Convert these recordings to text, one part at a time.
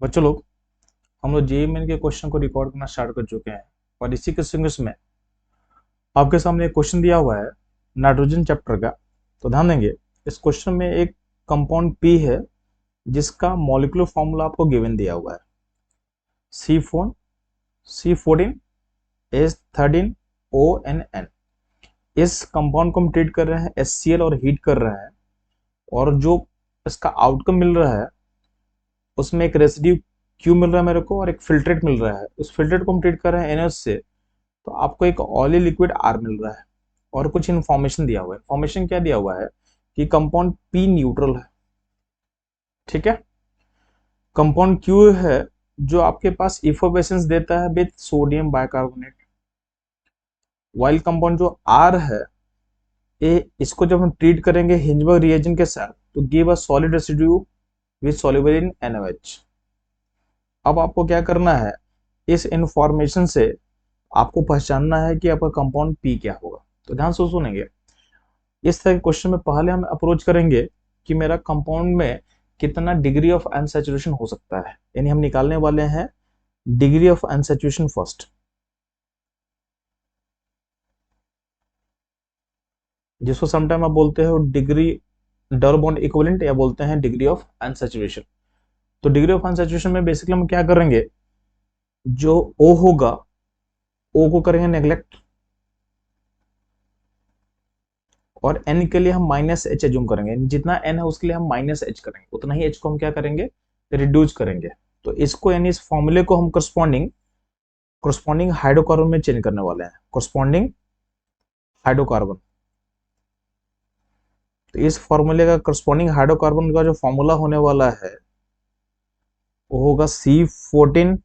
बच्चों लोग, हम लोग जेईई मेन के क्वेश्चन को रिकॉर्ड करना स्टार्ट कर चुके हैं और इसी के सीक्वेंस में आपके सामने एक क्वेश्चन दिया हुआ है नाइट्रोजन चैप्टर का। तो ध्यान देंगे, इस क्वेश्चन में एक कंपाउंड पी है जिसका मॉलिक्यूलर फॉर्मूला आपको गिवन दिया हुआ है C4C14H13ONN। इस कंपाउंड को हम ट्रीट कर रहे हैं HCl और हीट कर रहे हैं, और जो इसका आउटकम मिल रहा है उसमें एक रेसिड्यू क्यू मिल रहा है मेरे को और एक फिल्ट्रेट मिल रहा है। उस फिल्ट्रेट को हम ट्रीट कर रहे हैं NH से, तो आपको एक ऑयली लिक्विड R मिल रहा है और कुछ इन्फॉर्मेशन दिया हुआ है। इन्फॉर्मेशन क्या दिया हुआ है कि कंपाउंड P न्यूट्रल है। ठीक है, कंपाउंड Q है जो आपके पास इफोबेसेंस देता है with sodium bicarbonate, while compound जो R है इसको जब हम ट्रीट करेंगे हिंजबर्ग रिएजेंट के साथ तो give a solid residue with soluble in NaOH। अब आपको क्या करना है, इस इंफॉर्मेशन से आपको पहचानना है कि आपका कंपाउंड पी क्या होगा। तो ध्यान से सुनेंगे, इस तरह के क्वेश्चन में पहले हम अप्रोच करेंगे कि मेरा कंपाउंड में कितना डिग्री ऑफ अनसैचुरेशन हो सकता है, यानी हम निकालने वाले हैं डिग्री ऑफ अनसैचुरेशन फर्स्ट, जिसको समटाइम आप बोलते हो डिग्री डबल बॉन्ड इक्विवेलेंट या बोलते हैं डिग्री ऑफ अनसैचुरेशन। तो डिग्री ऑफ अनसैचुरेशन में बेसिकली हम क्या करेंगे, जो O होगा O को करेंगे नेग्लेक्ट, और n के लिए हम माइनस एच एज्यूम करेंगे। जितना n है उसके लिए हम माइनस एच करेंगे, उतना ही h को हम क्या करेंगे, रिड्यूस करेंगे। तो इसको यानी इस फॉर्मूले को हम करस्पॉन्डिंग हाइड्रोकार्बन में चेंज करने वाले हैं, करस्पॉन्डिंग हाइड्रोकार्बन। तो इस फॉर्मूले का करस्पॉन्डिंग हाइड्रोकार्बन का जो फॉर्मूला होने वाला है वो होगा C14,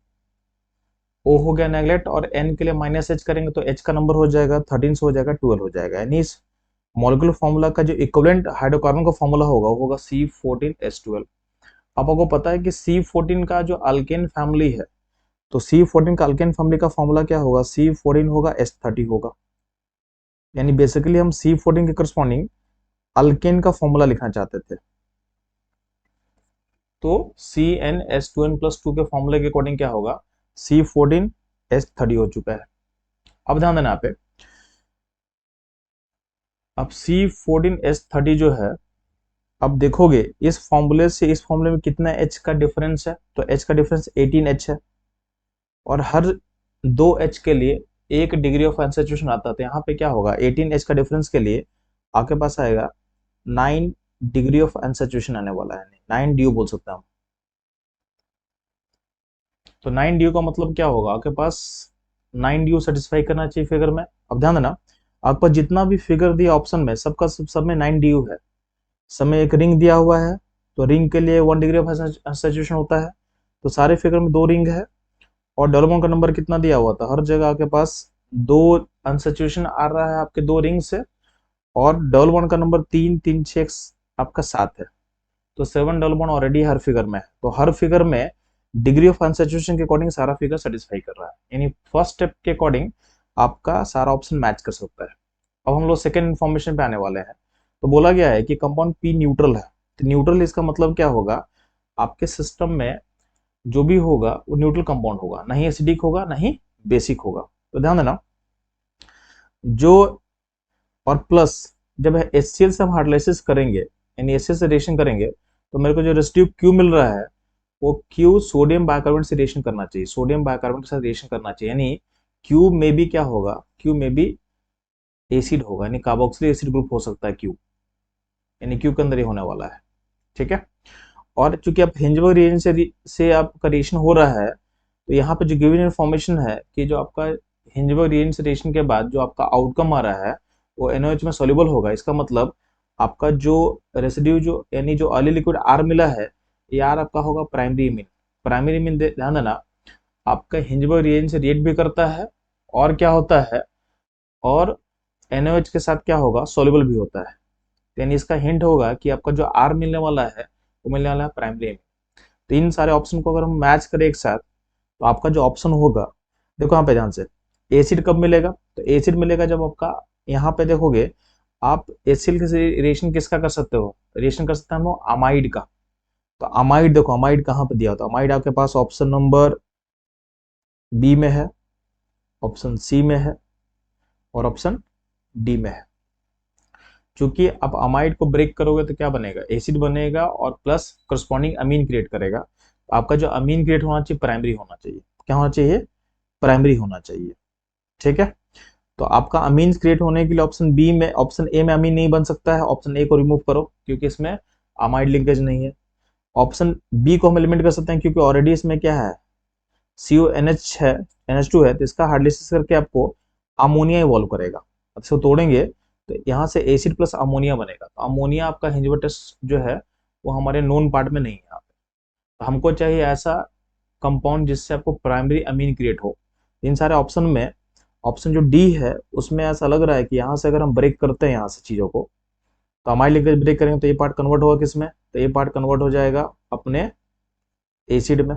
O हो गया नेगलेक्ट, और n के लिए माइनस एच करेंगे तो h का नंबर हो जाएगा 13 से हो जाएगा 12 हो जाएगा। यानी इस मॉलिक्यूलर फॉर्मूला का जो इक्विवेलेंट हाइड्रोकार्बन का फॉर्मूला होगा वो होगा C14H12। अब आपको पता है कि C14 का जो अल्केन फैमिली है, तो C14 का अल्केन फैमिली का फॉर्मूला क्या होगा, C14 होगा H30 होगा। यानी बेसिकली हम C14 के करस्पॉन्डिंग अल्केन का फॉर्मूला लिखना चाहते थे, तो CnH2n+2 के फॉर्मूले के अकॉर्डिंग क्या होगा, C14H30 हो चुका है। अब ध्यान देना पे, अब C14H30 जो है, अब देखोगे इस फॉर्मूले से इस फॉर्मूले में कितना H का डिफरेंस है, तो H का डिफरेंस 18H है, और हर 2H के लिए एक डिग्री ऑफ अनसैचुरेशन आता है। तो यहाँ पे क्या होगा, 18H का डिफरेंस के लिए आपके पास आएगा 9 डिग्री ऑफ अनसैचुरेशन आने वाला है, 9 ड्यू बोल सकता हूँ। तो 9 ड्यू का मतलब क्या होगा, आपके पास 9 ड्यू सेटिस्फाई करना चाहिए फिगर में। अब ध्यान देना, आपके पास जितना भी फिगर दिया ऑप्शन में सबका सब में 9 ड्यू है। सब में एक रिंग दिया हुआ है, तो रिंग के लिए 1 डिग्री ऑफ अनसैचुरेशन होता है। तो सारे फिगर में 2 रिंग है, और डबल बॉन्ड का नंबर कितना दिया हुआ था, हर जगह आपके पास 2 अनसैचुरेशन आ रहा है आपके 2 रिंग से, और डबल बॉन्ड का नंबर 3 3 6 आपका 7 है। तो 7 डबल बॉन्ड ऑलरेडी हर फिगर में है, तो हर फिगर में डिग्री ऑफ अनसैचुरेशन के अकॉर्डिंग सारा फिगर सेटिस्फाई कर रहा है। यानी फर्स्ट स्टेप के अकॉर्डिंग आपका सारा ऑप्शन मैच कर सकता है। अब हम लोग सेकेंड इन्फॉर्मेशन पे आने वाले हैं। तो बोला गया है कि कंपाउंड पी न्यूट्रल है। तो न्यूट्रल इसका मतलब क्या होगा, आपके सिस्टम में जो भी होगा वो न्यूट्रल कंपाउंड होगा, नहीं एसिडिक होगा नहीं बेसिक होगा। तो ध्यान देना, जो और प्लस जब HCl से हम हाइड्रोलाइसिस करेंगे यानी HCl से रिएक्शन करेंगे, तो मेरे को जो रेसिड्यू Q मिल रहा है वो Q सोडियम बाइकार्बोनेट से रिएक्शन करना चाहिए, सोडियम बाइकार्बोनेट के साथ रिएक्शन करना चाहिए। यानी Q में भी क्या होगा, Q में भी एसिड होगा, यानी कार्बोक्सिलिक एसिड ग्रुप हो सकता है Q, यानी Q के अंदर ही होने वाला है। ठीक है, और चूंकि आप हिंजबर्ग रिएजेंट से आपका रिएक्शन हो रहा है, तो यहाँ पे जो गिवन इन्फॉर्मेशन है कि जो आपका हिंजबर्ग रिएजेंट से रिएक्शन के बाद जो आपका आउटकम आ रहा है वो NaOH में सॉल्युबल होगा। इसका मतलब आपका जो रेसिड्यू जो यानी जो ऑयली लिक्विड R मिला है, ये R आपका होगा प्राइमरी इमिन। प्राइमरी इमिन ध्यान देना, आपका हिंजबर्ग रिएजेंट से रिएक्ट भी करता है, और क्या होता है, और NaOH के साथ क्या होगा, सॉल्युबल भी होता है। यानी इसका हिंट होगा कि आपका जो R मिलने वाला है वो मिलने वाला है प्राइमरी इमिन। तो इन सारे ऑप्शन को अगर हम मैच करें एक साथ, तो आपका जो ऑप्शन होगा, देखो यहाँ पे ध्यान से, एसिड कब मिलेगा, तो एसिड मिलेगा जब आपका, यहाँ पे देखोगे आप एसिड के रिएक्शन किसका कर सकते हो, रिएक्शन कर सकते हैं हम अमाइड का। तो अमाइड देखो, अमाइड कहाँ पे दिया होता है, अमाइड आपके पास ऑप्शन नंबर बी में है, ऑप्शन सी में है और ऑप्शन डी में है। क्योंकि आप अमाइड को ब्रेक करोगे तो क्या बनेगा, एसिड बनेगा और प्लस करस्पॉन्डिंग अमीन क्रिएट करेगा। तो आपका जो अमीन क्रिएट होना चाहिए प्राइमरी होना चाहिए, क्या होना चाहिए, प्राइमरी होना चाहिए। ठीक है, तो आपका अमीन क्रिएट होने के लिए ऑप्शन बी में, ऑप्शन ए में अमीन नहीं बन सकता है, ऑप्शन ए को रिमूव करो क्योंकि इसमें अमाइड लिंकेज नहीं है। ऑप्शन बी को हम एलिमिनेट कर सकते हैं क्योंकि ऑलरेडी इसमें क्या है, CONH है, NH2 है, तो इसका हाइड्रोलाइसिस करके आपको अमोनिया इवॉल्व करेगा। अब इसको तोड़ेंगे तो यहाँ से एसिड प्लस अमोनिया बनेगा। तो अमोनिया आपका हिंजवर्टस जो है वो हमारे नोन पार्ट में नहीं है यहाँ पे। तो हमको चाहिए ऐसा कंपाउंड जिससे आपको प्राइमरी अमीन क्रिएट हो। इन सारे ऑप्शन में ऑप्शन जो डी है उसमें ऐसा लग रहा है कि यहाँ से अगर हम ब्रेक करते हैं यहाँ से चीज़ों को, तो अमाइड लिंकेज ब्रेक करेंगे तो ये पार्ट कन्वर्ट होगा किसमें, तो ये पार्ट कन्वर्ट हो जाएगा अपने एसिड में।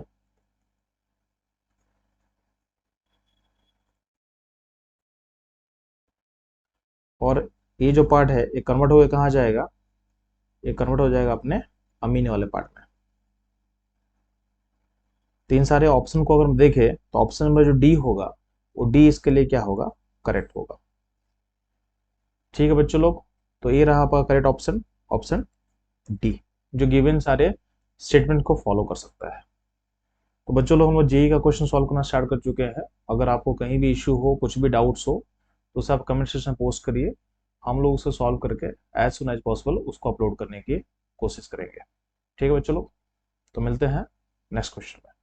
और ये जो पार्ट है ये कन्वर्ट होकर कहाँ जाएगा, ये कन्वर्ट हो जाएगा अपने अमीन वाले पार्ट में। तीन सारे ऑप्शन को अगर हम देखें तो ऑप्शन में जो डी होगा वो डी इसके लिए क्या होगा, करेक्ट होगा। ठीक है बच्चों लोग, तो ये रहा आपका करेक्ट ऑप्शन, ऑप्शन डी, जो गिवन सारे स्टेटमेंट को फॉलो कर सकता है। तो बच्चों लोग हम लोग जेई का क्वेश्चन सॉल्व करना स्टार्ट कर चुके हैं। अगर आपको कहीं भी इश्यू हो, कुछ भी डाउट्स हो, तो उसे आप कमेंट सेक्शन में पोस्ट करिए, हम लोग उसे सॉल्व करके एज सुन एज पॉसिबल उसको अपलोड करने की कोशिश करेंगे। ठीक है बच्चों लोग, तो मिलते हैं नेक्स्ट क्वेश्चन में।